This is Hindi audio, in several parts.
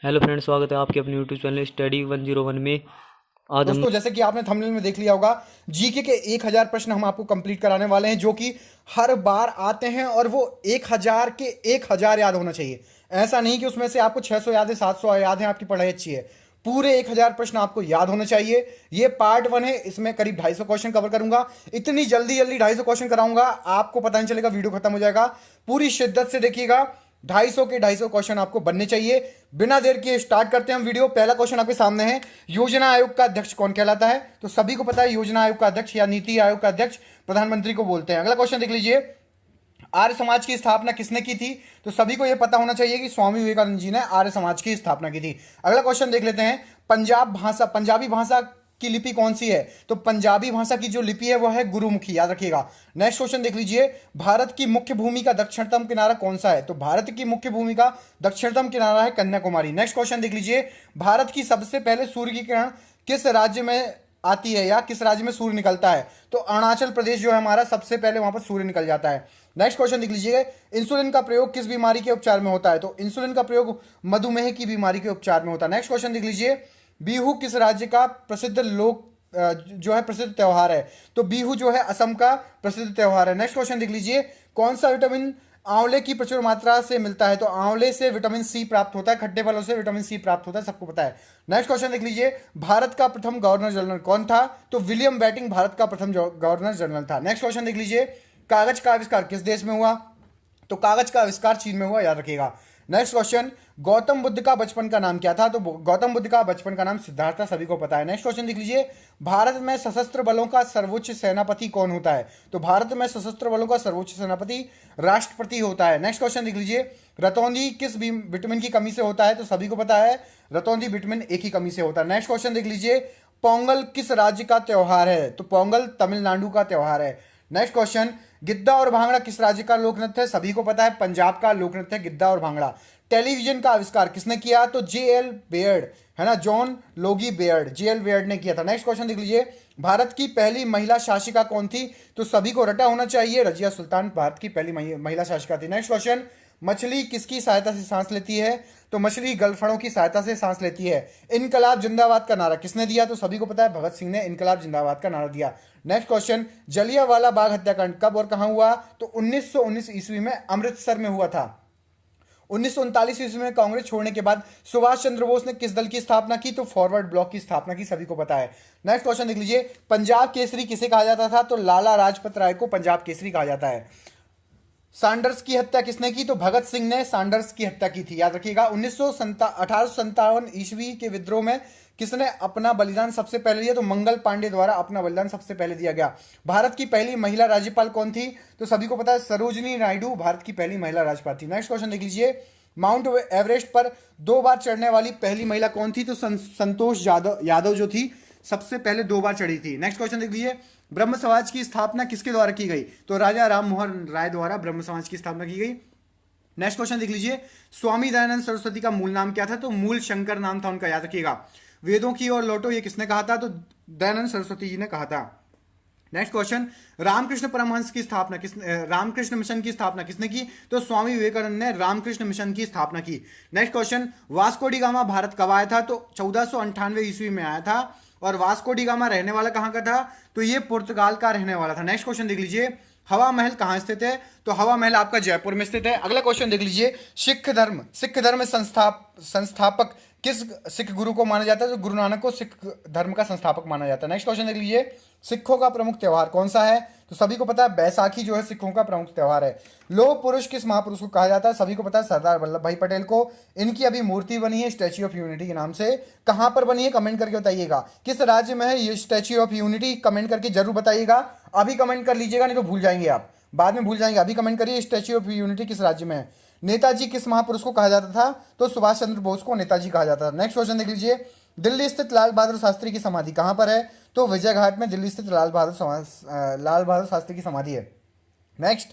हेलो फ्रेंड्स, स्वागत है आपके अपने यूट्यूब चैनल स्टडी 101 में। आज हम दोस्तों, जैसे कि आपने थंबनेल में देख लिया होगा, जीके के 1000 प्रश्न हम आपको कंप्लीट कराने वाले हैं, जो कि हर बार आते हैं और वो 1000 के 1000 याद होना चाहिए। ऐसा नहीं कि उसमें से आपको 600 याद है, 700 याद है, आपकी पढ़ाई अच्छी है। पूरे 1000 प्रश्न आपको याद होने चाहिए। ये पार्ट 1 है, इसमें करीब 250 क्वेश्चन कवर करूंगा। इतनी जल्दी जल्दी 250 क्वेश्चन कराऊंगा, आपको पता नहीं चलेगा, वीडियो खत्म हो जाएगा। पूरी शिद्दत से देखिएगा। 250 के 250 क्वेश्चन आपको बनने चाहिए। बिना देर के स्टार्ट करते हैं हम वीडियो। पहला क्वेश्चन आपके सामने है, योजना आयोग का अध्यक्ष कौन कहलाता है? तो सभी को पता है, योजना आयोग का अध्यक्ष या नीति आयोग का अध्यक्ष प्रधानमंत्री को बोलते हैं। अगला क्वेश्चन देख लीजिए, आर्य समाज की स्थापना किसने की थी? तो सभी को यह पता होना चाहिए कि स्वामी विवेकानंद जी ने आर्य समाज की स्थापना की थी। अगला क्वेश्चन देख लेते हैं, पंजाबी भाषा की लिपि कौन सी है? तो पंजाबी भाषा की जो लिपि है वो है गुरुमुखी, याद रखिएगा। नेक्स्ट क्वेश्चन देख लीजिए, भारत की मुख्य भूमि का दक्षिणतम किनारा कौन सा है? तो भारत की मुख्य भूमि का दक्षिणतम किनारा है कन्याकुमारी। नेक्स्ट क्वेश्चन देख लीजिए, भारत की सबसे पहले सूर्य की किरण किस राज्य में आती है या किस राज्य में सूर्य निकलता है? तो अरुणाचल प्रदेश जो है हमारा, सबसे पहले वहां पर सूर्य निकल जाता है। नेक्स्ट क्वेश्चन देख लीजिए, इंसुलिन का प्रयोग किस बीमारी के उपचार में होता है? तो इंसुलिन का प्रयोग मधुमेह की बीमारी के उपचार में होता है। नेक्स्ट क्वेश्चन देख लीजिए, बिहू किस राज्य का प्रसिद्ध लोक जो है प्रसिद्ध त्योहार है? तो बिहू जो है असम का प्रसिद्ध त्योहार है। नेक्स्ट क्वेश्चन देख लीजिए, कौन सा विटामिन आंवले की प्रचुर मात्रा से मिलता है? तो आंवले से विटामिन सी प्राप्त होता है, खट्टे फलों से विटामिन सी प्राप्त होता है, सबको पता है। नेक्स्ट क्वेश्चन देख लीजिए, भारत का प्रथम गवर्नर जनरल कौन था? तो विलियम बेटिंग भारत का प्रथम गवर्नर जनरल था। नेक्स्ट क्वेश्चन देख लीजिए, कागज का आविष्कार किस देश में हुआ? तो कागज का आविष्कार चीन में हुआ, याद रखिएगा। नेक्स्ट क्वेश्चन, गौतम बुद्ध का बचपन का नाम क्या था? तो गौतम बुद्ध का बचपन का नाम सिद्धार्थ था, सभी को पता है। नेक्स्ट क्वेश्चन देख लीजिए, भारत में सशस्त्र बलों का सर्वोच्च सेनापति कौन होता है? तो भारत में सशस्त्र बलों का सर्वोच्च सेनापति राष्ट्रपति होता है। नेक्स्ट क्वेश्चन देख लीजिए, रतौंधी किस विटामिन की कमी से होता है? तो सभी को पता है, रतौंधी विटामिन ए की कमी से होता है। नेक्स्ट क्वेश्चन देख लीजिए, पोंगल किस राज्य का त्योहार है? तो पोंगल तमिलनाडु का त्योहार है। नेक्स्ट क्वेश्चन, गिद्दा और भांगड़ा किस राज्य का लोक नृत्य है? सभी को पता है, पंजाब का लोक नृत्य है गिद्दा और भांगड़ा। टेलीविजन का आविष्कार किसने किया? तो जे.एल. बेयर्ड, है ना, जॉन लोगी बेयर्ड, जे.एल. बेयर्ड ने किया था। नेक्स्ट क्वेश्चन देख लीजिए, भारत की पहली महिला शासिका कौन थी? तो सभी को रटा होना चाहिए, रजिया सुल्तान भारत की पहली महिला शासिका थी। नेक्स्ट क्वेश्चन, मछली किसकी सहायता से सांस लेती है? तो मछली गलफड़ों की सहायता से सांस लेती है। इनकलाब जिंदाबाद का नारा किसने दिया? तो सभी को पता है, भगत सिंह ने इनकलाब जिंदाबाद का नारा दिया। नेक्स्ट क्वेश्चन, जलियांवाला बाग हत्याकांड कब और कहां हुआ? तो 1919 ईस्वी में अमृतसर में हुआ था। 1939 ईस्वी में कांग्रेस छोड़ने के बाद सुभाष चंद्र बोस ने किस दल की स्थापना की? तो फॉरवर्ड ब्लॉक की स्थापना की, सभी को पता है। नेक्स्ट क्वेश्चन देख लीजिए, पंजाब केसरी किसे कहा जाता था? तो लाला लाजपत राय को पंजाब केसरी कहा जाता है। सैंडर्स की हत्या किसने की? तो भगत सिंह ने सैंडर्स की हत्या की थी, याद रखिएगा। 1857 ईस्वी के विद्रोह में किसने अपना बलिदान सबसे पहले दिया? तो मंगल पांडे द्वारा अपना बलिदान सबसे पहले दिया गया। भारत की पहली महिला राज्यपाल कौन थी? तो सभी को पता है, सरोजिनी नायडू भारत की पहली महिला राज्यपाल थी। नेक्स्ट क्वेश्चन देख लीजिए, माउंट एवरेस्ट पर 2 बार चढ़ने वाली पहली महिला कौन थी? तो संतोष यादव जो थी, सबसे पहले 2 बार चढ़ी थी। नेक्स्ट क्वेश्चन देख लीजिए, ब्रह्म समाज की स्थापना किसके द्वारा की गई? तो राजा राम मोहन राय द्वारा ब्रह्म समाज की स्थापना की गई। नेक्स्ट क्वेश्चन देख लीजिए, स्वामी दयानंद सरस्वती का मूल नाम क्या था? तो मूल शंकर नाम था उनका, याद रखिएगा। वेदों की ओर लौटो, ये किसने कहा था? तो दयानंद सरस्वती जी ने कहा था। नेक्स्ट क्वेश्चन, रामकृष्ण परमहंस की स्थापना रामकृष्ण मिशन की स्थापना किसने की? तो स्वामी विवेकानंद ने रामकृष्ण मिशन की स्थापना की। Next question, Vasco D gamma Bharat कब आया था? तो 1498 ईस्वी में आया था। और वास्को डी गामा रहने वाला कहां का था? तो ये पुर्तगाल का रहने वाला था। नेक्स्ट क्वेश्चन देख लीजिए, हवा महल कहां स्थित है? तो हवा महल आपका जयपुर में स्थित है। अगला क्वेश्चन देख लीजिए, सिख धर्म संस्थापक किस सिख गुरु को माना जाता है? तो गुरु नानक को सिख धर्म का संस्थापक माना जाता है। नेक्स्ट क्वेश्चन देख लीजिए, सिखों का प्रमुख त्योहार कौन सा है? तो सभी को पता है, बैसाखी जो है सिखों का प्रमुख त्योहार है। लौह पुरुष किस महापुरुष को कहा जाता है? सभी को पता है, सरदार वल्लभ भाई पटेल को। इनकी अभी मूर्ति बनी है स्टैच्यू ऑफ यूनिटी के नाम से। कहां पर बनी है, कमेंट करके बताइएगा। किस राज्य में है ये स्टैच्यू ऑफ यूनिटी, कमेंट करके जरूर बताइएगा। अभी कमेंट कर लीजिएगा, नहीं तो भूल जाएंगे आप, बाद में भूल जाएंगे। अभी कमेंट करिए, स्टैच्यू ऑफ यूनिटी किस राज्य में है। नेताजी किस महापुरुष को कहा जाता था? तो सुभाष चंद्र बोस को नेताजी कहा जाता था। नेक्स्ट क्वेश्चन देख लीजिए, दिल्ली स्थित लाल बहादुर शास्त्री की समाधि कहां पर है? तो विजय घाट में दिल्ली स्थित लाल बहादुर शास्त्री की समाधि है। नेक्स्ट,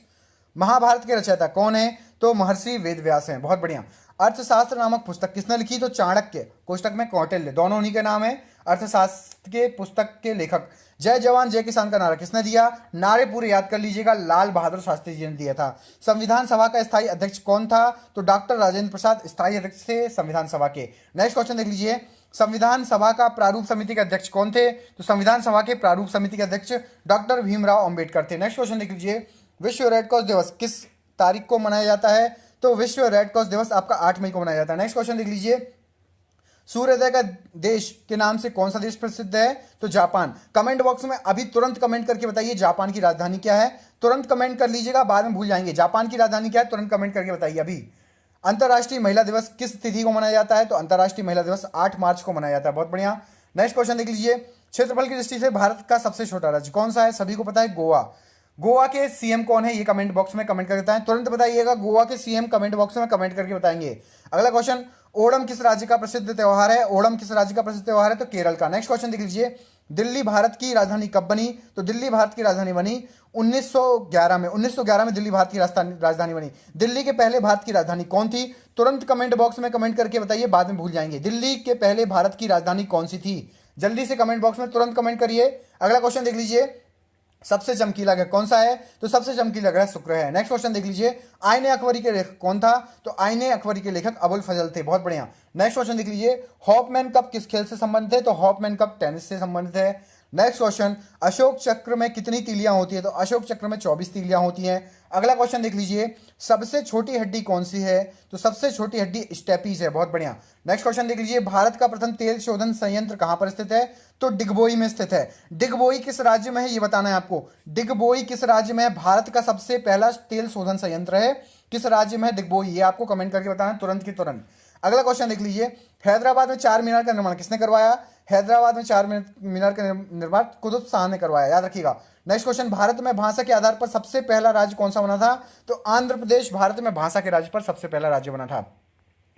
महाभारत के रचयिता कौन है? तो महर्षि वेदव्यास हैं। बहुत बढ़िया। अर्थशास्त्र नामक पुस्तक किसने लिखी? तो चाणक्य, कोष्टक में कौटिल्य, दोनों उन्हीं के नाम है। अर्थशास्त्र के पुस्तक के लेखक। जय जवान जय किसान का नारा किसने दिया? नारे पूरे याद कर लीजिएगा, लाल बहादुर शास्त्री जी ने दिया था। संविधान सभा का स्थायी अध्यक्ष कौन था? तो डॉक्टर राजेंद्र प्रसाद स्थायी अध्यक्ष थे संविधान सभा के। नेक्स्ट क्वेश्चन देख लीजिए, संविधान सभा का प्रारूप समिति के अध्यक्ष कौन थे? तो संविधान सभा के प्रारूप समिति के अध्यक्ष डॉक्टर भीमराव अंबेडकर थे। नेक्स्ट क्वेश्चन देख लीजिए, विश्व रेड क्रॉस दिवस किस तारीख को मनाया जाता है? तो विश्व रेड क्रॉस दिवस आपका 8 मई को मनाया जाता है। नेक्स्ट क्वेश्चन देख लीजिए, सूर्योदय का देश के नाम से कौन सा देश प्रसिद्ध है? तो जापान। कमेंट बॉक्स में अभी तुरंत कमेंट करके बताइए जापान की राजधानी क्या है। तुरंत कमेंट कर लीजिएगा, बाद में भूल जाएंगे। जापान की राजधानी क्या है? तुरंत कमेंट करके बताइए अभी। अंतर्राष्ट्रीय महिला दिवस किस तिथि को मनाया जाता है? तो अंतर्राष्ट्रीय महिला दिवस 8 मार्च को मनाया जाता है। बहुत बढ़िया। नेक्स्ट क्वेश्चन देख लीजिए, क्षेत्रफल की दृष्टि से भारत का सबसे छोटा राज्य कौन सा है? सभी को पता है, गोवा। गोवा के सीएम कौन है? ये कमेंट बॉक्स में कमेंट करके बताएं। तुरंत बताइएगा, गोवा के सीएम कमेंट बॉक्स में कमेंट करके बताएंगे। अगला क्वेश्चन, ओणम किस राज्य का प्रसिद्ध त्योहार है? ओणम किस राज्य का प्रसिद्ध त्योहार है? तो केरल का। नेक्स्ट क्वेश्चन देख लीजिए, दिल्ली भारत की राजधानी कब बनी? तो दिल्ली भारत की राजधानी बनी 1911 में। 1911 में दिल्ली भारत की राजधानी बनी। दिल्ली के पहले भारत की राजधानी कौन थी? तुरंत कमेंट बॉक्स में कमेंट करके बताइए, बाद में भूल जाएंगे। दिल्ली के पहले भारत की राजधानी कौन सी थी? जल्दी से कमेंट बॉक्स में तुरंत कमेंट करिए। अगला क्वेश्चन देख लीजिए, सबसे चमकीला ग्रह कौन सा है? तो सबसे चमकीला ग्रह शुक्र है। नेक्स्ट क्वेश्चन देख लीजिए, आईने अकबरी के लेखक कौन था? तो आईने अकबरी के लेखक अबुल फजल थे। बहुत बढ़िया। नेक्स्ट क्वेश्चन देख लीजिए, हॉफमैन कप किस खेल से संबंधित है? तो हॉफमैन कप टेनिस से संबंधित है। नेक्स्ट क्वेश्चन, अशोक चक्र में कितनी तीलियां होती है? तो अशोक चक्र में 24 तीलियां होती हैं। अगला क्वेश्चन देख लीजिए, सबसे छोटी हड्डी कौन सी है? तो सबसे छोटी हड्डी स्टेपीज है। बहुत बढ़िया। नेक्स्ट क्वेश्चन देख लीजिए, भारत का प्रथम तेल शोधन संयंत्र कहां पर स्थित है? तो डिगबोई में स्थित है। डिगबोई किस राज्य में है ये बताना है आपको। डिगबोई किस राज्य में है? भारत का सबसे पहला तेल शोधन संयंत्र है। किस राज्य में है डिगबोई? ये आपको कमेंट करके बताना है तुरंत की तुरंत। अगला क्वेश्चन देख लीजिए, हैदराबाद में 4 मीनार का निर्माण किसने करवाया? हैदराबाद में 4 मीनार का निर्माण कुतुब शाह ने करवाया, याद रखिएगा। नेक्स्ट क्वेश्चन, भारत में भाषा के आधार पर सबसे पहला राज्य कौन सा बना था? तो आंध्र प्रदेश भारत में भाषा के राज्य पर सबसे पहला राज्य बना था।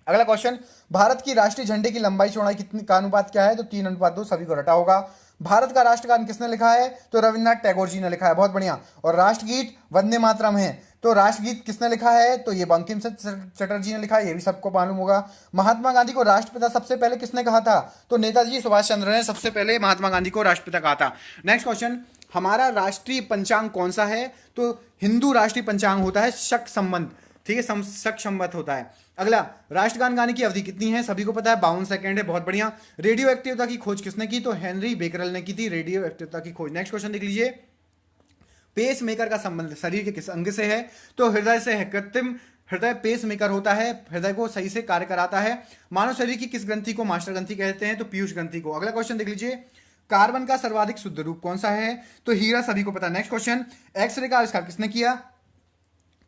अगला क्वेश्चन, भारत की राष्ट्रीय झंडे की लंबाई चौड़ाई कितनी का अनुपात क्या है? तो 3:2, सभी को रटा होगा। भारत का राष्ट्रगान किसने लिखा है? तो रविन्द्रनाथ टैगोर जी ने लिखा है। बहुत बढ़िया। और राष्ट्रगीत वंदे मातरम है। तो राष्ट्रगीत किसने लिखा है? तो ये बंकिम चंद्र चटर्जी ने लिखा है, ये भी सबको मालूम होगा। महात्मा गांधी को राष्ट्रपिता सबसे पहले किसने कहा था? तो नेताजी सुभाष चंद्र ने सबसे पहले महात्मा गांधी को राष्ट्रपिता कहा था। नेक्स्ट क्वेश्चन, हमारा राष्ट्रीय पंचांग कौन सा है? तो हिंदू राष्ट्रीय पंचांग होता है शक संबंध, ठीक है, शक संबंध होता है। अगला, राष्ट्रगान गाने की अवधि कितनी है? सभी को पता है, 52 सेकंड है। बहुत बढ़िया। रेडियो एक्टिवता की खोज किसने की? तो हेनरी बेकरल ने की थी रेडियो एक्टिवता की खोज। नेक्स्ट क्वेश्चन देख लीजिए, पेस मेकर का संबंध शरीर के किस अंग से है? तो हृदय से है। कृत्रिम हृदय पेस मेकर होता है, हृदय को सही से कार्य कराता है। मानव शरीर की किस ग्रंथि को मास्टर ग्रंथि कहते हैं? तो पीयूष ग्रंथि को। अगला क्वेश्चन देख लीजिए, कार्बन का सर्वाधिक शुद्ध रूप कौन सा है? तो हीरा, सभी को पता है। नेक्स्ट क्वेश्चन, एक्सरे का आविष्कार किसने किया?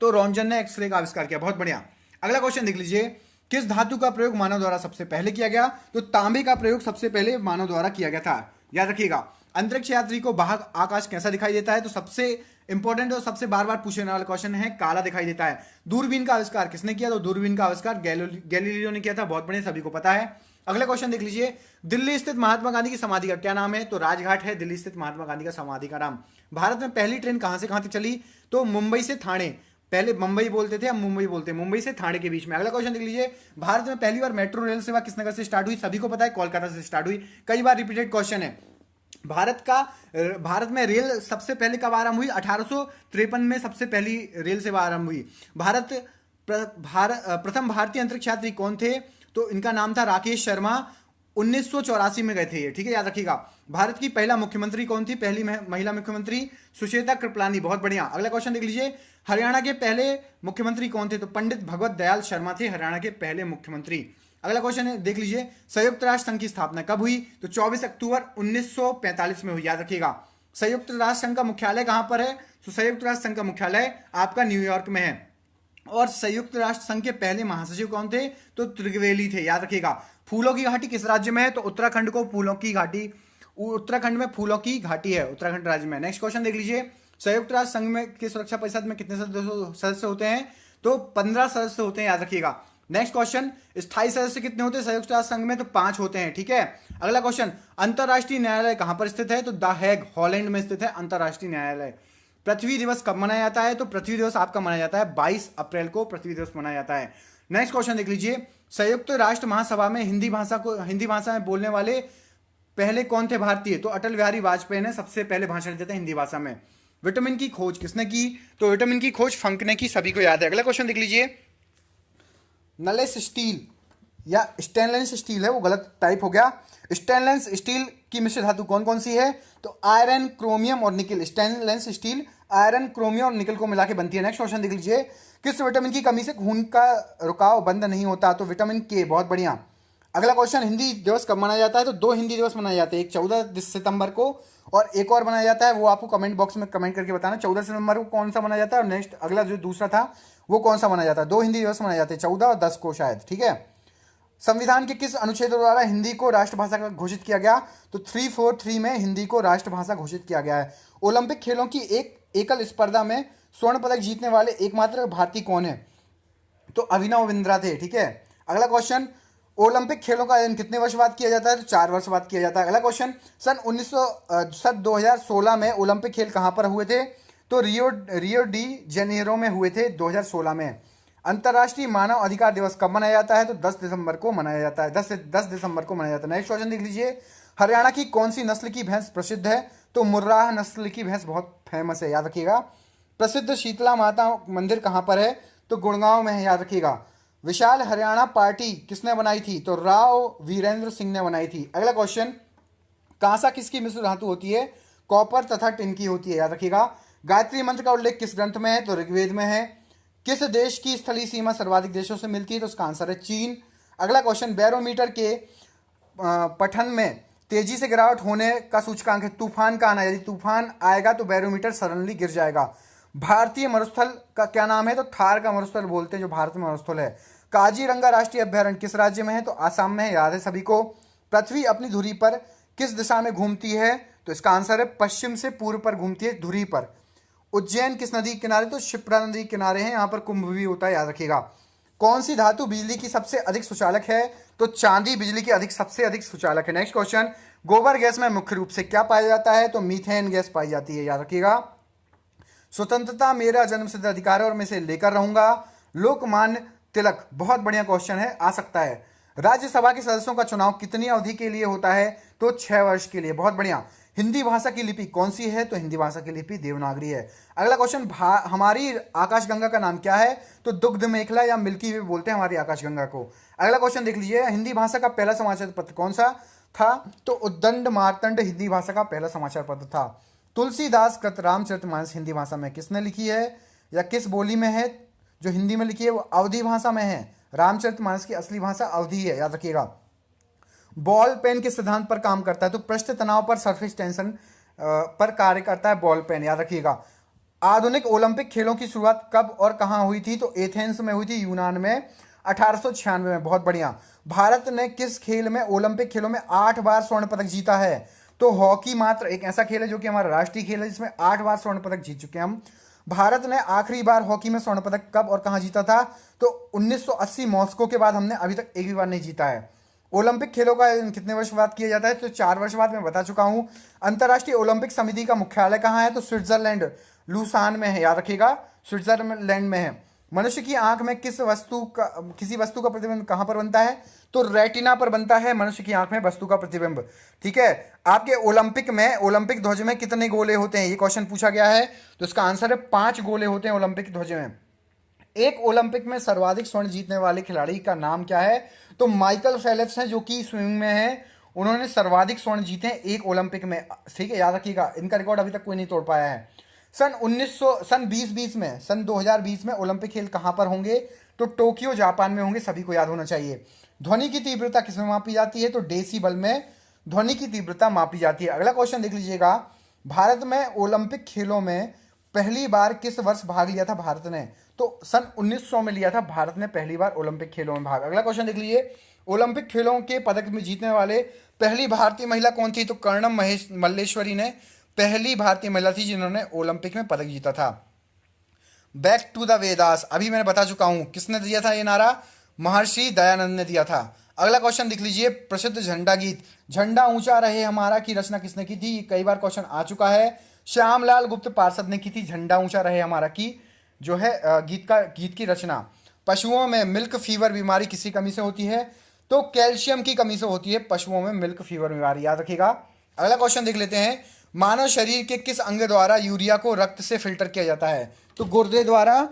तो रॉन्जन ने एक्सरे का आविष्कार किया। बहुत बढ़िया। अगला क्वेश्चन देख लीजिए, किस धातु का प्रयोग मानव द्वारा सबसे पहले किया गया? तो तांबे का प्रयोग सबसे पहले मानव द्वारा किया गया था, याद रखिएगा। अंतरिक्ष यात्री को बाहर आकाश कैसा दिखाई देता है? तो सबसे इंपॉर्टेंट और सबसे बार बार पूछने वाला क्वेश्चन है, काला दिखाई देता है। दूरबीन का आविष्कार किसने किया? तो दूरबीन का आविष्कार गैलीलियो ने किया था। बहुत बढ़िया, सभी को पता है। अगला क्वेश्चन देख लीजिए, दिल्ली स्थित महात्मा गांधी की समाधि का क्या नाम है? तो राजघाट है दिल्ली स्थित महात्मा गांधी का समाधि का नाम। भारत में पहली ट्रेन कहां से कहां तक चली? तो मुंबई से थाने। पहले मुंबई बोलते थे, अब मुंबई बोलते हैं। मुंबई से थाने के बीच में। अगला क्वेश्चन देख लीजिए, भारत में पहली बार मेट्रो रेल सेवा किस नगर से स्टार्ट हुई? सभी को पता है, कोलकाता से स्टार्ट हुई। कई बार रिपीटेड क्वेश्चन है। भारत में रेल सबसे पहले कब आरंभ हुई? 1853 में सबसे पहली रेल सेवा आरंभ हुई। प्रथम भारतीय अंतरिक्ष यात्री कौन थे? तो इनका नाम था राकेश शर्मा। 1984 में गए थे ये, ठीक है, याद रखिएगा। भारत की पहला मुख्यमंत्री कौन थी? पहली महिला मुख्यमंत्री सुचेता कृपलानी। बहुत बढ़िया। अगला क्वेश्चन देख लीजिए, हरियाणा के पहले मुख्यमंत्री कौन थे? तो पंडित भगवत दयाल शर्मा थे हरियाणा के पहले मुख्यमंत्री। अगला क्वेश्चन देख लीजिए, संयुक्त राष्ट्र संघ की स्थापना कब हुई? तो 24 अक्टूबर 1945 में हुई, याद रखिएगा। संयुक्त राष्ट्र संघ का मुख्यालय कहां पर है? तो संयुक्त राष्ट्र संघ का मुख्यालय आपका न्यूयॉर्क में है। और संयुक्त राष्ट्र संघ के पहले महासचिव कौन थे? तो त्रिवेली थे, याद रखिएगा। फूलों की घाटी किस राज्य में है? तो उत्तराखंड को फूलों की घाटी, उत्तराखंड में फूलों की घाटी है, उत्तराखंड राज्य में। नेक्स्ट क्वेश्चन देख लीजिए, संयुक्त राष्ट्र संघ में की सुरक्षा परिषद में कितने सदस्य होते हैं? तो 15 सदस्य होते हैं, याद रखिएगा। नेक्स्ट क्वेश्चन, स्थायी सदस्य कितने होते हैं संयुक्त राष्ट्र संघ में? तो 5 होते हैं, ठीक है। अगला क्वेश्चन, अंतरराष्ट्रीय न्यायालय कहां पर स्थित है? तो द हेग, हॉलैंड में स्थित है अंतरराष्ट्रीय न्यायालय। पृथ्वी दिवस कब मनाया जाता है? तो पृथ्वी दिवस आपका मनाया जाता है 22 अप्रैल को पृथ्वी दिवस मनाया जाता है। नेक्स्ट क्वेश्चन देख लीजिए, संयुक्त राष्ट्र महासभा में हिंदी भाषा में बोलने वाले पहले कौन थे भारतीय? तो अटल बिहारी वाजपेयी ने सबसे पहले भाषण दिया था हिंदी भाषा में। विटामिन की खोज किसने की? तो विटामिन की खोज फंक ने की, सभी को याद है। अगला क्वेश्चन देख लीजिए, नलेस स्टील या स्टेनलेस स्टील है, वो गलत टाइप हो गया। स्टेनलेस स्टील की मिश्र धातु कौन कौन सी है? तो आयरन, क्रोमियम और निकल। स्टेनलेस स्टील आयरन, क्रोमियम और निकल को मिला के बनती है। नेक्स्ट क्वेश्चन देख लीजिए, किस विटामिन की कमी से खून का रुकाव बंद नहीं होता? तो विटामिन के, बहुत बढ़िया। अगला क्वेश्चन, हिंदी दिवस कब मनाया जाता है? तो 2 हिंदी दिवस मनाए जाते हैं, एक 14 सितंबर को और एक और मनाया जाता है, वो आपको कमेंट बॉक्स में कमेंट करके बताना 14 सितंबर को कौन सा मनाया जाता है और नेक्स्ट अगला जो दूसरा था वो कौन सा मनाया जाता है। 2 हिंदी दिवस मनाए जाते हैं, 14 और 10 को शायद, ठीक है। संविधान के किस अनुच्छेद द्वारा हिंदी को राष्ट्रभाषा का घोषित किया गया? तो 343 में हिंदी को राष्ट्रभाषा घोषित किया गया है। ओलंपिक खेलों की एक एकल स्पर्धा में स्वर्ण पदक जीतने वाले एकमात्र भारतीय कौन है? तो अभिनव बिंद्रा थे, ठीक है। अगला क्वेश्चन, ओलंपिक खेलों का आयोजन कितने वर्ष बाद किया जाता है? तो 4 वर्ष बाद किया जाता है। अगला क्वेश्चन, सन 2016 में ओलंपिक खेल कहां पर हुए थे? तो रियो डी जेनेरो में हुए थे 2016 में। अंतर्राष्ट्रीय मानव अधिकार दिवस कब मनाया जाता है? तो 10 दिसंबर को मनाया जाता है, 10 दिसंबर को मनाया जाता है। नेक्स्ट क्वेश्चन देख लीजिए, हरियाणा की कौन सी नस्ल की भैंस प्रसिद्ध है? तो मुर्राह नस्ल की भैंस बहुत फेमस है, याद रखिएगा। प्रसिद्ध शीतला माता मंदिर कहां पर है? तो गुड़गांव में है, याद रखिएगा। विशाल हरियाणा पार्टी किसने बनाई थी? तो राव वीरेंद्र सिंह ने बनाई थी। अगला क्वेश्चन, कांसा किसकी मिश्र धातु होती है? कॉपर तथा टिन की होती है, याद रखिएगा। गायत्री मंत्र का उल्लेख किस ग्रंथ में है? तो ऋग्वेद में है। किस देश की स्थलीय सीमा सर्वाधिक देशों से मिलती है? तो उसका आंसर है चीन। अगला क्वेश्चन, बैरोमीटर के पठन में तेजी से गिरावट होने का सूचकांक है तूफान का आना। यदि तूफान आएगा तो बैरोमीटर सडनली गिर जाएगा। भारतीय मरुस्थल का क्या नाम है? तो थार का मरुस्थल बोलते हैं जो भारत में मरुस्थल है। काजीरंगा राष्ट्रीय अभ्यारण्य किस राज्य में है? तो आसाम में है, याद है सभी को। पृथ्वी अपनी धुरी पर किस दिशा में घूमती है? तो इसका आंसर है पश्चिम से पूर्व पर घूमती है धुरी पर। उज्जैन किस नदी के किनारे? तो शिप्रा नदी के किनारे हैं, यहाँ पर कुंभ भी होता है, याद रखिएगा। कौन सी धातु बिजली की सबसे अधिक सुचालक है? तो चांदी बिजली की सबसे अधिक सुचालक है। नेक्स्ट क्वेश्चन, गोबर गैस में मुख्य रूप से क्या पाया जाता है? तो मीथेन गैस पाई जाती है, याद रखिएगा। स्वतंत्रता मेरा जन्मसिद्ध अधिकार है और मैं इसे लेकर रहूंगा। लोकमान्य तिलक, बहुत बढ़िया क्वेश्चन है, आ सकता है। राज्यसभा के सदस्यों का चुनाव कितनी अवधि के लिए होता है? तो 6 वर्ष के लिए, बहुत बढ़िया। हिंदी भाषा की लिपि कौन सी है? तो हिंदी भाषा की लिपि देवनागरी है। अगला क्वेश्चन, हमारी आकाशगंगा का नाम क्या है? तो दुग्ध मेखला या मिल्की वे बोलते हैं हमारी आकाशगंगा को। अगला क्वेश्चन देख लीजिए, हिंदी भाषा का पहला समाचार पत्र कौन सा था? तो उद्दंड मार्तंड हिंदी भाषा का पहला समाचार पत्र था। तुलसीदास कृत रामचरितमानस हिंदी भाषा में किसने लिखी है या किस बोली में है? जो हिंदी में लिखी है वो अवधी भाषा में है। रामचरितमानस की असली भाषा अवधी है, याद रखिएगा। बॉल पेन के सिद्धांत पर काम करता है? तो पृष्ठ तनाव पर सरफेस टेंशन पर कार्य करता है बॉल पेन, याद रखिएगा। आधुनिक ओलंपिक खेलों की शुरुआत कब और कहां हुई थी? तो एथेंस में हुई थी, यूनान में, 1896 में, बहुत बढ़िया। भारत ने किस खेल में ओलंपिक खेलों में 8 बार स्वर्ण पदक जीता है? तो हॉकी मात्र एक ऐसा खेल है जो कि हमारा राष्ट्रीय खेल है जिसमें 8 बार स्वर्ण पदक जीत चुके हैं हम। भारत ने आखिरी बार हॉकी में स्वर्ण पदक कब और कहां जीता था? तो 1980 मॉस्को के बाद हमने अभी तक एक भी बार नहीं जीता है। ओलंपिक खेलों का कितने वर्ष बाद किया जाता है? तो 4 वर्ष बाद, मैं बता चुका हूं। अंतर्राष्ट्रीय ओलंपिक समिति का मुख्यालय कहां है? तो स्विट्जरलैंड, लूसान में है, याद रखिएगा, स्विट्जरलैंड में है। मनुष्य की आंख में किसी वस्तु का प्रतिबिंब कहां पर बनता है? तो रेटिना पर बनता है मनुष्य की आंख में वस्तु का प्रतिबिंब, ठीक है। आपके ओलंपिक ध्वज में कितने गोले होते हैं? ये क्वेश्चन पूछा गया है, तो इसका आंसर है 5 गोले होते हैं ओलंपिक ध्वज में। एक ओलंपिक में सर्वाधिक स्वर्ण जीतने वाले खिलाड़ी का नाम क्या है? तो माइकल फेल्प्स हैं जो कि स्विमिंग में है, उन्होंने सर्वाधिक स्वर्ण जीते हैं एक ओलंपिक में, ठीक है, याद रखिएगा। इनका रिकॉर्ड अभी तक कोई नहीं तोड़ पाया है। सन 2020 में ओलंपिक खेल कहां पर होंगे? तो टोक्यो, जापान में होंगे, सभी को याद होना चाहिए। ध्वनि की तीव्रता किसमें मापी जाती है? तो डेसिबल में ध्वनि की तीव्रता मापी जाती है। अगला क्वेश्चन देख लीजिएगा, भारत में ओलंपिक खेलों में पहली बार किस वर्ष भाग लिया था भारत ने? तो सन 1900 में लिया था भारत ने पहली बार ओलंपिक खेलों में भाग। अगला क्वेश्चन देख लीजिए, ओलंपिक खेलों के पदक में जीतने वाले पहली भारतीय महिला कौन थी? तो कर्णम मल्लेश्वरी ने पहली भारतीय महिला थी जिन्होंने ओलंपिक में पदक जीता था। बैक टू द वेदास, अभी मैंने बता चुका हूं, किसने दिया था ये नारा? महर्षि दयानंद ने दिया था। अगला क्वेश्चन देख लीजिए, प्रसिद्ध झंडा गीत झंडा ऊंचा रहे हमारा की रचना किसने की थी? कई बार क्वेश्चन आ चुका है, श्यामलाल गुप्त पार्षद ने की थी। झंडा ऊंचा रहे हमारा की जो है गीत की रचना। पशुओं में मिल्क फीवर बीमारी किसी कमी से होती है? तो कैल्शियम की कमी से होती है पशुओं में मिल्क फीवर बीमारी, याद रखिएगा। अगला क्वेश्चन देख लेते हैं, मानव शरीर के किस अंग द्वारा यूरिया को रक्त से फिल्टर किया जाता है? तो गुर्दे द्वारा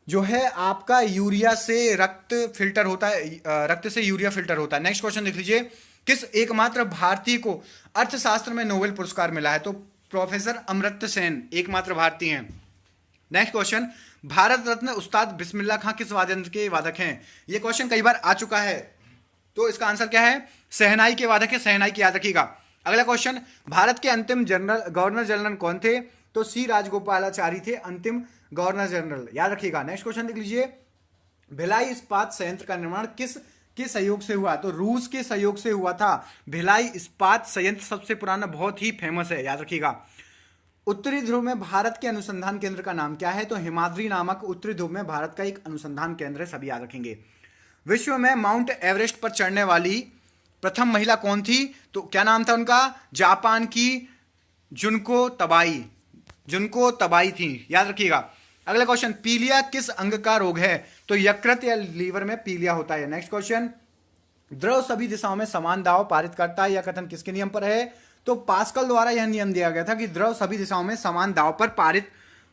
जो है आपका यूरिया से रक्त फिल्टर होता है, रक्त से यूरिया फिल्टर होता है। नेक्स्ट क्वेश्चन देख लीजिए, किस एकमात्र भारतीय को अर्थशास्त्र में नोबेल पुरस्कार मिला है? तो प्रोफेसर अमर्त्य सेन एकमात्र भारतीय हैं। नेक्स्ट क्वेश्चन, भारत रत्न उस्ताद बिस्मिल्लाह खां किस वाद्य यंत्र के वादक हैं? यह क्वेश्चन कई बार आ चुका है, तो इसका आंसर क्या है? शहनाई के वादक है, शहनाई की याद रखिएगा। अगला क्वेश्चन, भारत के अंतिम गवर्नर जनरल कौन थे? तो सी राजगोपालाचारी थे अंतिम गवर्नर जनरल, याद रखिएगा। नेक्स्ट क्वेश्चन देख लीजिए, भिलाई इस्पात संयंत्र का निर्माण किस के सहयोग से हुआ? तो रूस के सहयोग से हुआ था। भिलाई इस्पात संयंत्र सबसे पुराना, बहुत ही फेमस है, याद रखिएगा। उत्तरी ध्रुव में भारत के अनुसंधान केंद्र का नाम क्या है? तो हिमाद्री नामक उत्तरी ध्रुव में भारत का एक अनुसंधान केंद्र है, सभी याद रखेंगे। विश्व में माउंट एवरेस्ट पर चढ़ने वाली प्रथम महिला कौन थी? तो क्या नाम था उनका? जापान की जुनको तबाई थी, याद रखिएगा। अगला क्वेश्चन, पीलिया किस अंग का रोग है? तो यकृत या लीवर में पीलिया होता है। नेक्स्ट क्वेश्चन, द्रव सभी दिशाओं में समान दाव पारित करता है, यह कथन किसके नियम पर है? तो पास्कल द्वारा यह नियम दिया गया था कि द्रव सभी दिशाओं में समान दाव पर पारित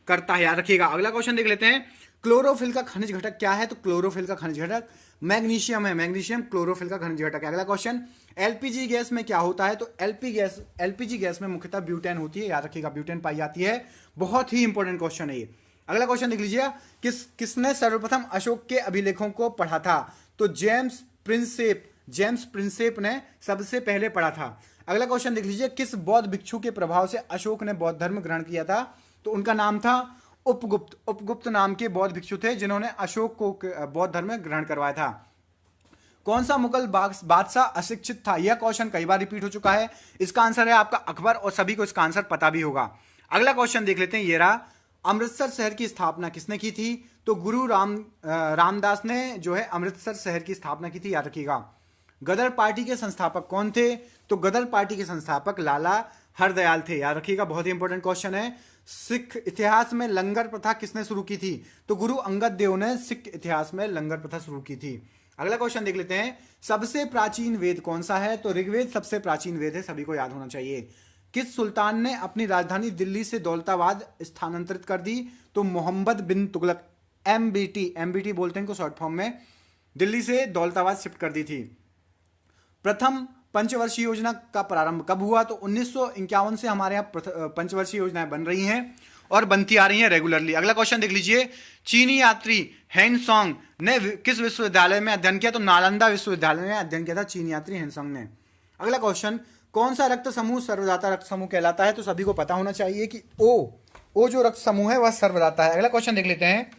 करता है, याद रखिएगा। अगला क्वेश्चन देख लेते हैं, क्लोरोफिल का खनिज घटक क्या है? तो क्लोरोफिल का खनिज घटक मैग्नीशियम है, मैग्नीशियम क्लोरोफिल का खनिज घटक है। अगला क्वेश्चन, एलपीजी गैस में क्या होता है? तो एलपीजी गैस में मुख्यतः ब्यूटेन होती है, याद रखिएगा, ब्यूटेन पाई जाती है। बहुत ही इंपॉर्टेंट क्वेश्चन है ये। अगला क्वेश्चन देख लीजिए, किसने सर्वप्रथम अशोक के अभिलेखों को पढ़ा था? तो जेम्स प्रिंसेप ने सबसे पहले पढ़ा था। अगला क्वेश्चन देख लीजिए, किस बौद्ध भिक्षु के प्रभाव से अशोक ने बौद्ध धर्म ग्रहण किया था? तो उनका नाम था उपगुप्त नाम के बौद्ध भिक्षु थे जिन्होंने अशोक को बौद्ध धर्म में ग्रहण करवाया था। कौन सा मुगल बादशाह अशिक्षित था? यह क्वेश्चन कई बार रिपीट हो चुका है। इसका आंसर है आपका अकबर, और सभी को इसका आंसर पता भी होगा। अगला क्वेश्चन देख लेते हैं, ये रहा, अमृतसर शहर की स्थापना किसने की थी? तो गुरु रामदास ने जो है अमृतसर शहर की स्थापना की थी, याद रखिएगा। गदर पार्टी के संस्थापक कौन थे? तो गदर पार्टी के संस्थापक लाला हरदयाल थे, याद रखिएगा, बहुत ही इंपॉर्टेंट क्वेश्चन है। सिख इतिहास में लंगर प्रथा किसने शुरू की थी? तो गुरु अंगद देव ने सिख इतिहास में लंगर प्रथा शुरू की थी। अगला क्वेश्चन देख लेते हैं, सबसे प्राचीन वेद कौन सा है? तो ऋग्वेद सबसे प्राचीन वेद है, सभी को याद होना चाहिए। किस सुल्तान ने अपनी राजधानी दिल्ली से दौलताबाद स्थानांतरित कर दी? तो मोहम्मद बिन तुगलक, एमबीटी बोलते हैं इनको शॉर्ट फॉर्म में, दिल्ली से दौलताबाद शिफ्ट कर दी थी। प्रथम पंचवर्षीय योजना का प्रारंभ कब हुआ? तो 1951 से हमारे यहाँ पंचवर्षीय योजनाएं बन रही हैं और बनती आ रही हैं रेगुलरली। अगला क्वेश्चन देख लीजिए, चीनी यात्री हेनसोंग ने किस विश्वविद्यालय में अध्ययन किया? तो नालंदा विश्वविद्यालय में अध्ययन किया था चीनी यात्री हेनसोंग ने। अगला क्वेश्चन, कौन सा रक्त समूह सर्वदाता रक्त समूह कहलाता है? तो सभी को पता होना चाहिए कि ओ जो रक्त समूह है वह सर्वदाता है। अगला क्वेश्चन देख लेते हैं,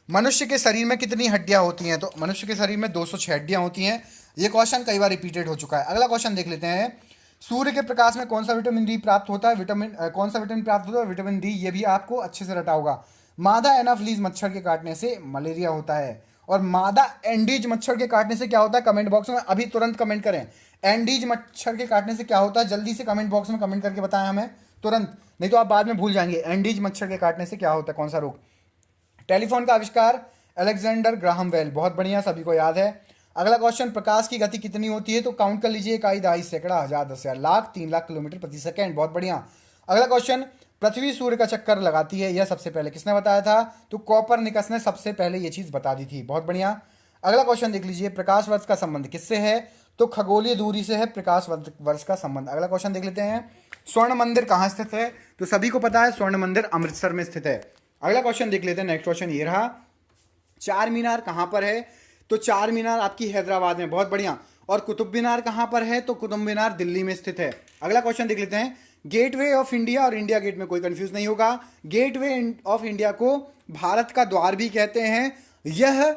मनुष्य के शरीर में कितनी हड्डियां होती हैं? तो मनुष्य के शरीर में 206 हड्डियां होती हैं। ये क्वेश्चन कई बार रिपीटेड हो चुका है। अगला क्वेश्चन देख लेते हैं, सूर्य के प्रकाश में कौन सा विटामिन डी प्राप्त होता है? कौन सा विटामिन प्राप्त होता है? विटामिन डी, ये भी आपको अच्छे से रटा होगा। मादा एनाफ्लीज मच्छर के काटने से मलेरिया होता है, और मादा एंडीज मच्छर के काटने से क्या होता है? कमेंट बॉक्स में अभी तुरंत कमेंट करें, एंडीज मच्छर के काटने से क्या होता है? जल्दी से कमेंट बॉक्स में कमेंट करके बताएं हमें तुरंत, नहीं तो आप बाद में भूल जाएंगे। एंडीज मच्छर के काटने से क्या होता है, कौन सा रोग? टेलीफोन का आविष्कार अलेक्जेंडर ग्राहम बेल, बहुत बढ़िया, सभी को याद है। अगला क्वेश्चन, प्रकाश की गति कितनी होती है? तो काउंट कर लीजिए, इकाई, दहाई, सैकड़ा, हजार, 10,000, लाख, 3 लाख किलोमीटर प्रति सेकंड, बहुत बढ़िया। अगला क्वेश्चन, पृथ्वी सूर्य का चक्कर लगाती है, यह सबसे पहले किसने बताया था? तो कोपरनिकस ने सबसे पहले यह चीज बता दी थी, बहुत बढ़िया। अगला क्वेश्चन देख लीजिए, प्रकाश वर्ष का संबंध किससे है? तो खगोलीय दूरी से है प्रकाश वर्ष का संबंध। अगला क्वेश्चन देख लेते हैं, स्वर्ण मंदिर कहाँ स्थित है? तो सभी को पता है स्वर्ण मंदिर अमृतसर में स्थित है। अगला क्वेश्चन देख लेते हैं, नेक्स्ट क्वेश्चन ये रहा, चार मीनार कहां पर है? तो चार मीनार आपकी हैदराबाद में, बहुत बढ़िया। और कुतुब मीनार कहां पर है? तो कुतुब मीनार दिल्ली में स्थित है। अगला क्वेश्चन देख लेते हैं, गेटवे ऑफ इंडिया और इंडिया गेट में कोई कंफ्यूज नहीं होगा। गेटवे ऑफ इंडिया को भारत का द्वार भी कहते हैं। यह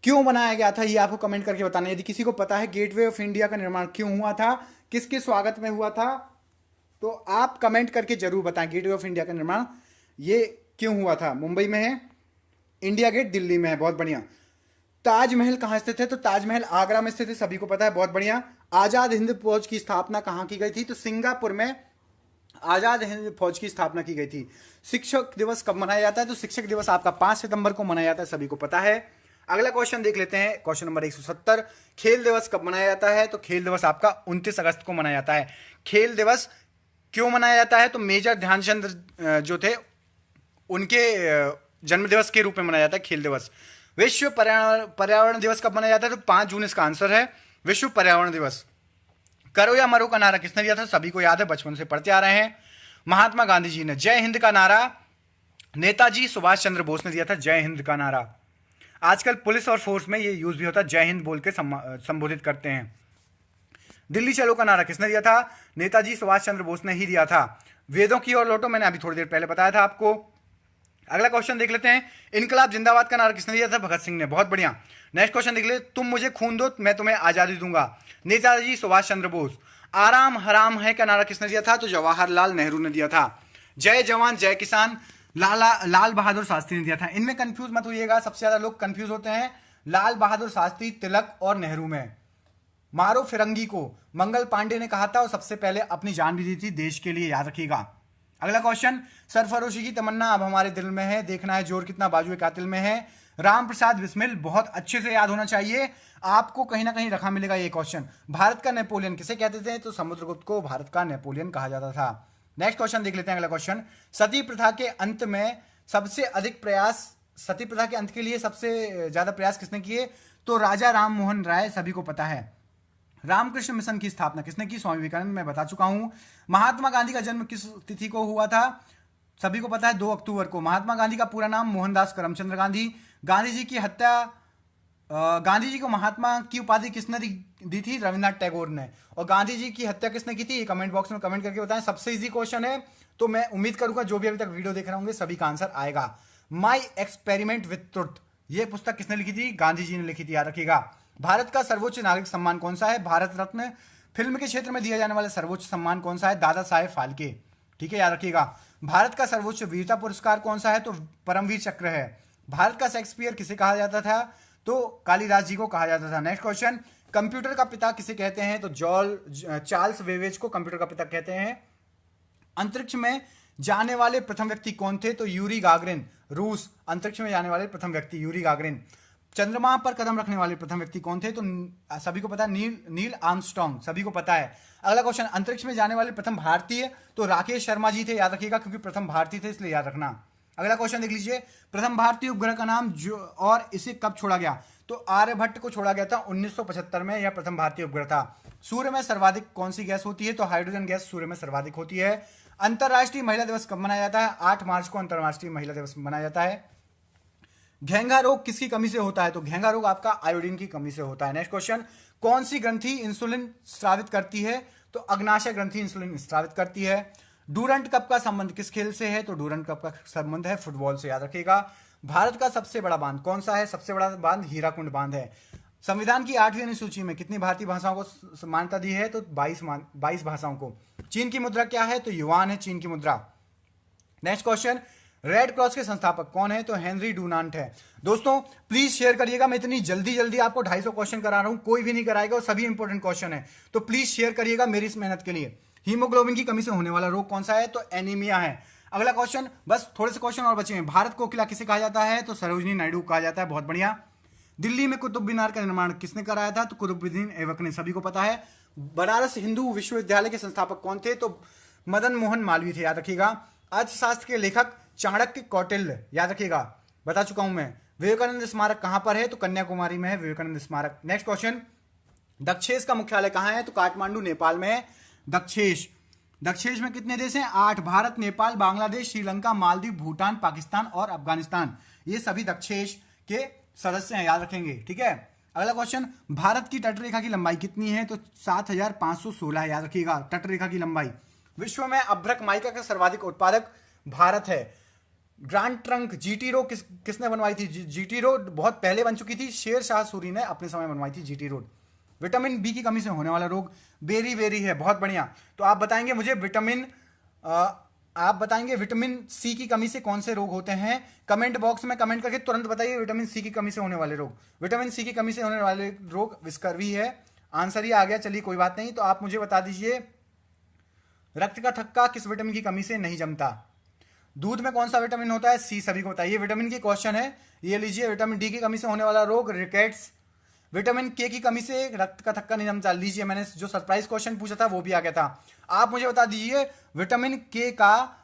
क्यों बनाया गया था, ये आपको कमेंट करके बताना। यदि किसी को पता है गेटवे ऑफ इंडिया का निर्माण क्यों हुआ था, किसके स्वागत में हुआ था, तो आप कमेंट करके जरूर बताएं। गेटवे ऑफ इंडिया का निर्माण ये क्यों हुआ था? मुंबई में है, इंडिया गेट दिल्ली में है, बहुत बढ़िया। ताजमहल कहां स्थित है? तो ताजमहल आगरा में स्थित है, सभी को पता है, बहुत बढ़िया। आजाद हिंद फौज की स्थापना कहां की गई थी? तो सिंगापुर में आजाद हिंद फौज की स्थापना की गई थी। शिक्षक दिवस कब मनाया जाता है? तो शिक्षक दिवस आपका 5 सितंबर को मनाया जाता है, सभी को पता है। अगला क्वेश्चन देख लेते हैं, क्वेश्चन नंबर 170। खेल दिवस कब मनाया जाता है? तो खेल दिवस आपका 29 अगस्त को मनाया जाता है। खेल दिवस क्यों मनाया जाता है? तो मेजर ध्यानचंद जो थे उनके जन्मदिवस के रूप में मनाया जाता है खेल दिवस। विश्व पर्यावरण दिवस कब मनाया जाता है? तो 5 जून इसका आंसर है, विश्व पर्यावरण दिवस। करो या मरो का नारा किसने दिया था? सभी को याद है, बचपन से पढ़ते आ रहे हैं, महात्मा गांधी जी ने। जय हिंद का नारा नेताजी सुभाष चंद्र बोस ने दिया था, जय हिंद का नारा। आजकल पुलिस और फोर्स में ये यूज भी होता है, जय हिंद बोल के संबोधित करते हैं। दिल्ली चलो का नारा किसने दिया था? नेताजी सुभाष चंद्र बोस ने ही दिया था। वेदों की ओर लौटो मैंने अभी थोड़ी देर पहले बताया था आपको। अगला क्वेश्चन देख लेते हैं, इनकलाब जिंदाबाद का नारा किसने दिया था? भगत सिंह ने। बहुत बढ़िया। नेक्स्ट क्वेश्चन देख ले, तुम मुझे खून दो मैं तुम्हें आजादी दूंगा, नेताजी सुभाष चंद्र बोस। आराम हराम है का नारा किसने दिया था? तो जवाहरलाल नेहरू ने दिया था। जय जवान जय किसान लाल बहादुर शास्त्री ने दिया था। इनमें कंफ्यूज मत होइएगा, सबसे ज्यादा लोग कंफ्यूज होते हैं लाल बहादुर शास्त्री, तिलक और नेहरू में। मारो फिरंगी को मंगल पांडे ने कहा था और सबसे पहले अपनी जान भी दी थी देश के लिए, याद रखिएगा। अगला क्वेश्चन, सरफरोशी की तमन्ना अब हमारे दिल में है, देखना है जोर कितना बाजुए कातिल में है। राम प्रसाद बिस्मिल, बहुत अच्छे से याद होना चाहिए आपको, कहीं ना कहीं रखा मिलेगा ये क्वेश्चन। भारत का नेपोलियन किसे कहते थे? तो समुद्रगुप्त को भारत का नेपोलियन कहा जाता था। नेक्स्ट क्वेश्चन देख लेते हैं, अगला क्वेश्चन, सती प्रथा के अंत में सबसे अधिक प्रयास, सती प्रथा के अंत के लिए सबसे ज्यादा प्रयास किसने किए? तो राजा राम मोहन राय, सभी को पता है। रामकृष्ण मिशन की स्थापना किसने की? स्वामी विवेकानंद, मैं बता चुका हूं। महात्मा गांधी का जन्म किस तिथि को हुआ था? सभी को पता है, 2 अक्टूबर को। महात्मा गांधी का पूरा नाम मोहनदास करमचंद गांधी। गांधी जी की हत्या, गांधी जी को महात्मा की उपाधि किसने दी थी? रविन्द्रनाथ टैगोर ने। और गांधी जी की हत्या किसने की थी? ये कमेंट बॉक्स में कमेंट करके बताएं। सबसे इजी क्वेश्चन है, तो मैं उम्मीद करूंगा जो भी अभी तक वीडियो देख रहे होंगे सभी का आंसर आएगा। माई एक्सपेरिमेंट विथ ट्रुथ, ये पुस्तक किसने लिखी थी? गांधी जी ने लिखी थी, याद रखिएगा। भारत का सर्वोच्च नागरिक सम्मान कौन सा है? भारत रत्न। फिल्म के क्षेत्र में दिया जाने वाला सर्वोच्च सम्मान कौन सा है? दादा साहेब फाल्के, ठीक है, याद रखिएगा। भारत का सर्वोच्च वीरता पुरस्कार कौन सा है? तो परमवीर चक्र है। भारत का शेक्सपियर किसे कहा जाता था? तो कालिदास जी को कहा जाता था। नेक्स्ट क्वेश्चन, कंप्यूटर का पिता किसे कहते हैं? तो चार्ल्स वेवेज को कंप्यूटर का पिता कहते हैं। अंतरिक्ष में जाने वाले प्रथम व्यक्ति कौन थे? तो यूरी गागरिन, रूस। अंतरिक्ष में जाने वाले प्रथम व्यक्ति यूरी गागरिन। चंद्रमा पर कदम रखने वाले प्रथम व्यक्ति कौन थे? तो सभी को पता है, नील आर्मस्ट्रांग, सभी को पता है। अगला क्वेश्चन, अंतरिक्ष में जाने वाले प्रथम भारतीय? तो राकेश शर्मा जी थे, याद रखिएगा, क्योंकि प्रथम भारतीय थे इसलिए याद रखना। अगला क्वेश्चन देख लीजिए, प्रथम भारतीय उपग्रह का नाम जो और इसे कब छोड़ा गया? तो आर्यभट्ट को छोड़ा गया था 1975 में, यह प्रथम भारतीय उपग्रह था। सूर्य में सर्वाधिक कौन सी गैस होती है? तो हाइड्रोजन गैस सूर्य में सर्वाधिक होती है। अंतरराष्ट्रीय महिला दिवस कब मनाया जाता है? 8 मार्च को अंतरराष्ट्रीय महिला दिवस मनाया जाता है। घेंघा रोग किसकी कमी से होता है? तो घेंघा रोग आपका आयोडीन की कमी से होता है। नेक्स्ट क्वेश्चन, कौन सी ग्रंथि इंसुलिन स्रावित करती है? तो अग्नाशय ग्रंथि इंसुलिन स्रावित करती है। डूरंट कप का संबंध किस खेल से है? तो डूरंट कप का संबंध है फुटबॉल से, याद रखिएगा। भारत का सबसे बड़ा बांध कौन सा है? सबसे बड़ा बांध हीराकुंड बांध है। संविधान की 8वीं अनुसूची में कितनी भारतीय भाषाओं को मान्यता दी है? तो 22 भाषाओं को। चीन की मुद्रा क्या है? तो युआन है चीन की मुद्रा। नेक्स्ट क्वेश्चन, रेड क्रॉस के संस्थापक कौन है? तो हेनरी डूनांट है। दोस्तों प्लीज शेयर करिएगा, मैं इतनी जल्दी आपको 250 क्वेश्चन करा रहा हूं, कोई भी नहीं कराएगा और सभी इंपॉर्टेंट क्वेश्चन है, तो प्लीज शेयर करिएगा मेरी इस मेहनत के लिए। हीमोग्लोबिन की कमी से होने वाला रोग कौन सा है? तो एनीमिया है। अगला क्वेश्चन, बस थोड़े से क्वेश्चन और बचे हैं। भारत को किला किसे कहा जाता है? तो सरोजनी नायडू कहा जाता है, बहुत बढ़िया। दिल्ली में कुतुब मीनार का निर्माण किसने कराया था? तो कुतुबुद्दीन ऐबक ने, सभी को पता है। बनारस हिंदू विश्वविद्यालय के संस्थापक कौन थे? तो मदन मोहन मालवीय थे, याद रखिएगा। अर्थशास्त्र के लेखक चाणक्य कौटिल्य, याद रखिएगा, बता चुका हूं मैं। विवेकानंद स्मारक कहां पर है? तो कन्याकुमारी में है विवेकानंद स्मारक। नेक्स्ट क्वेश्चन, दक्षेश का मुख्यालय कहां है? तो काठमांडू नेपाल में है दक्षेश में कितने देश हैं? 8। भारत, नेपाल, बांग्लादेश, श्रीलंका, मालदीव, भूटान, पाकिस्तान और अफगानिस्तान, ये सभी दक्षेश के सदस्य हैं, याद रखेंगे, ठीक है। अगला क्वेश्चन, भारत की तटरेखा की लंबाई कितनी है? तो 7516, याद रखिएगा तटरेखा की लंबाई। विश्व में अभ्रक माइका का सर्वाधिक उत्पादक भारत है। ग्रांड ट्रंक जीटी रोड किसने बनवाई थी? जीटी रोड बहुत पहले बन चुकी थी, शेर शाह सूरी ने अपने समय बनवाई थी जीटी रोड। विटामिन बी की कमी से होने वाला रोग बेरी है, बहुत बढ़िया। तो आप बताएंगे मुझे विटामिन सी की कमी से कौन से रोग होते हैं? कमेंट बॉक्स में कमेंट करके तुरंत बताइए विटामिन सी की कमी से होने वाले रोग। विटामिन सी की कमी से होने वाले रोग विस्कर्वी है, आंसर ही आ गया। चलिए कोई बात नहीं, तो आप मुझे बता दीजिए रक्त का थक्का किस विटामिन की कमी से नहीं जमता? दूध में कौन सा विटामिन होता है? सी, सभी को बताइए। विटामिन की क्वेश्चन है, ये लीजिए। विटामिन डी की कमी से होने वाला रोग रिकेट्स। विटामिन के की कमी से रक्त का थक्का नहीं जमता। लीजिए, मैंने जो सरप्राइज क्वेश्चन पूछा था वो भी आ गया था। आप मुझे बता दीजिए विटामिन के का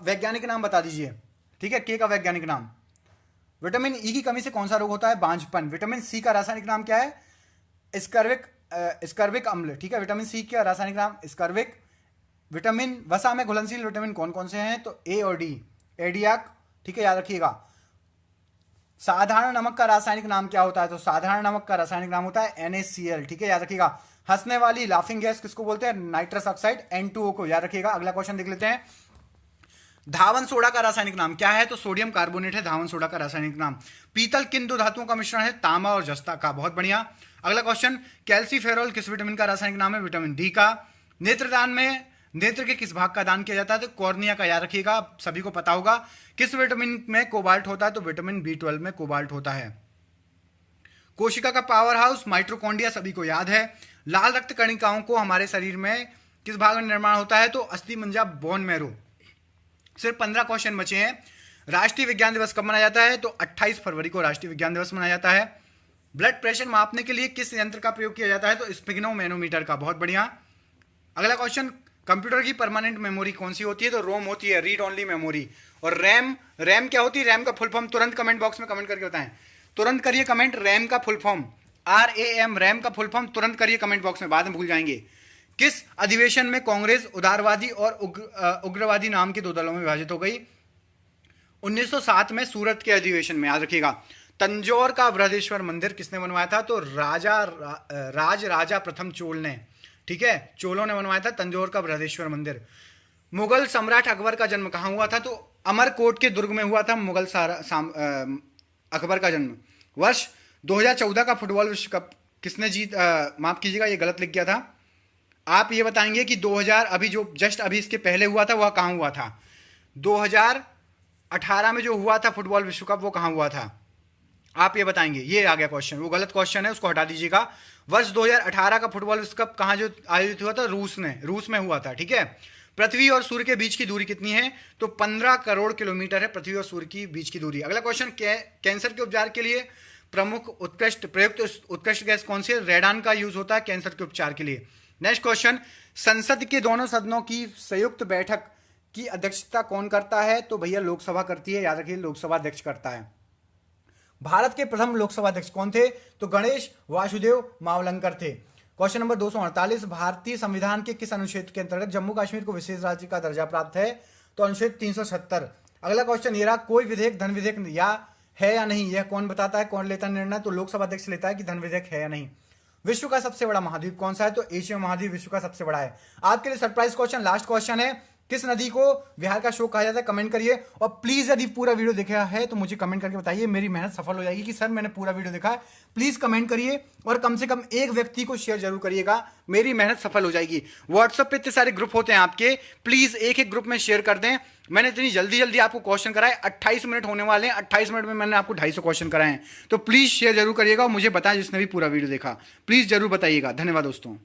वैज्ञानिक नाम बता दीजिए। ठीक है, के का वैज्ञानिक नाम। विटामिन ई की कमी से कौन सा रोग होता है? बांझपन। विटामिन सी का रासायनिक नाम क्या है? स्कर्विक अम्ल। ठीक है, विटामिन सी का रासायनिक नाम स्कर्विक। विटामिन वसा में घुलनशील विटामिन कौन कौन से हैं? तो ए और डी, एडियाक। ठीक है, याद रखिएगा। साधारण नमक का रासायनिक नाम क्या होता है? तो साधारण नमक का रासायनिक नाम होता है NaCl। ठीक है, याद रखिएगा। हंसने वाली लाफिंग गैस किसको बोलते हैं? नाइट्रस ऑक्साइड, N2O को। याद रखिएगा। अगला क्वेश्चन देख लेते हैं। धावन सोडा का रासायनिक नाम क्या है? तो सोडियम कार्बोनेट है धावन सोडा का रासायनिक नाम। पीतल किन दो धातुओं का मिश्रण है? तांबा और जस्ता का। बहुत बढ़िया। अगला क्वेश्चन, कैल्सीफेरॉल किस विटामिन का रासायनिक नाम है? विटामिन डी का। नेत्रदान में नेत्र के किस भाग का दान किया जाता है? तो कॉर्निया का। याद रखिएगा, सभी को पता होगा। किस विटामिन में कोबाल्ट होता है? तो विटामिन B12 में कोबाल्ट होता है। कोशिका का पावर हाउस माइटोकॉन्ड्रिया, सभी को याद है। लाल रक्त कणिकाओं को हमारे शरीर में किस भाग में निर्माण होता है? तो अस्थि मंजा, बोन मैरो। सिर्फ 15 क्वेश्चन बचे हैं। राष्ट्रीय विज्ञान दिवस कब मनाया जाता है? तो 28 फरवरी को राष्ट्रीय विज्ञान दिवस मनाया जाता है। ब्लड प्रेशर मापने के लिए किस यंत्र का प्रयोग किया जाता है? तो स्पिग्नोमेनोमीटर का। बहुत बढ़िया। अगला क्वेश्चन, कंप्यूटर की परमानेंट मेमोरी कौन सी होती है? तो रोम होती है, रीड ओनली मेमोरी। और रैम क्या होती है? रैम का फुल फॉर्म तुरंत कमेंट बॉक्स में कमेंट करके बताएं। तुरंत करिए कमेंट, रैम का फुल फॉर्म RAM, रैम का फुल फॉर्म तुरंत करिए कमेंट बॉक्स में, बाद में भूल जाएंगे। किस अधिवेशन में कांग्रेस उदारवादी और उग्रवादी नाम के दो दलों में विभाजित हो गई? 1907 में सूरत के अधिवेशन में। याद रखिएगा। तंजौर का बृहदेश्वर मंदिर किसने बनवाया था? तो राजा प्रथम चोल ने। ठीक है, चोलों ने बनवाया था तंजौर का बृहदेश्वर मंदिर। मुगल सम्राट अकबर का जन्म कहाँ हुआ था? तो अमरकोट के दुर्ग में हुआ था मुगल अकबर का जन्म। वर्ष 2014 का फुटबॉल विश्व कप किसने माफ कीजिएगा, ये गलत लिख गया था। आप ये बताएंगे कि 2000 अभी जो जस्ट अभी इसके पहले हुआ था वह कहाँ हुआ था? 2018 में जो हुआ था फुटबॉल विश्व कप वो कहाँ हुआ था? आप ये बताएंगे। ये आ गया क्वेश्चन, वो गलत क्वेश्चन है, उसको हटा दीजिएगा। वर्ष 2018 का फुटबॉल विश्व कप कहाँ जो आयोजित हुआ था? रूस में हुआ था। ठीक है। पृथ्वी और सूर्य के बीच की दूरी कितनी है? तो 15 करोड़ किलोमीटर है पृथ्वी और सूर्य की बीच की दूरी। अगला क्वेश्चन, कैंसर के उपचार के लिए प्रमुख प्रयुक्त उत्कृष्ट गैस कौन सी है? रेडान का यूज होता है कैंसर के उपचार के लिए। नेक्स्ट क्वेश्चन, संसद के दोनों सदनों की संयुक्त बैठक की अध्यक्षता कौन करता है? तो भैया लोकसभा करती है। याद रखिए, लोकसभा अध्यक्ष करता है। भारत के प्रथम लोकसभा अध्यक्ष कौन थे? तो गणेश वासुदेव मावलंकर थे। क्वेश्चन नंबर 248, भारतीय संविधान के किस अनुच्छेद के अंतर्गत जम्मू कश्मीर को विशेष राज्य का दर्जा प्राप्त है? तो अनुच्छेद 370। अगला क्वेश्चन ये रहा, कोई विधेयक धन विधेयक है या नहीं, यह कौन बताता है, कौन लेता है निर्णय? तो लोकसभा अध्यक्ष लेता है कि धन विधेयक है या नहीं। विश्व का सबसे बड़ा महाद्वीप कौन सा है? तो एशिया महाद्वीप विश्व का सबसे बड़ा है। आपके लिए सरप्राइज क्वेश्चन, लास्ट क्वेश्चन है, किस नदी को बिहार का शोक कहा जाता है? कमेंट करिए। और प्लीज यदि पूरा वीडियो देखा है तो मुझे कमेंट करके बताइए, मेरी मेहनत सफल हो जाएगी कि सर मैंने पूरा वीडियो देखा है। प्लीज कमेंट करिए और कम से कम एक व्यक्ति को शेयर जरूर करिएगा, मेरी मेहनत सफल हो जाएगी। व्हाट्सएप पे इतने सारे ग्रुप होते हैं आपके, प्लीज एक एक ग्रुप में शेयर कर दें। मैंने इतनी जल्दी आपको क्वेश्चन कराए, 28 मिनट होने वाले हैं, 28 मिनट में मैंने आपको 250 क्वेश्चन कराए हैं। तो प्लीज शेयर जरूर करिएगा और मुझे बताएं जिसने भी पूरा वीडियो देखा, प्लीज जरूर बताइएगा। धन्यवाद दोस्तों।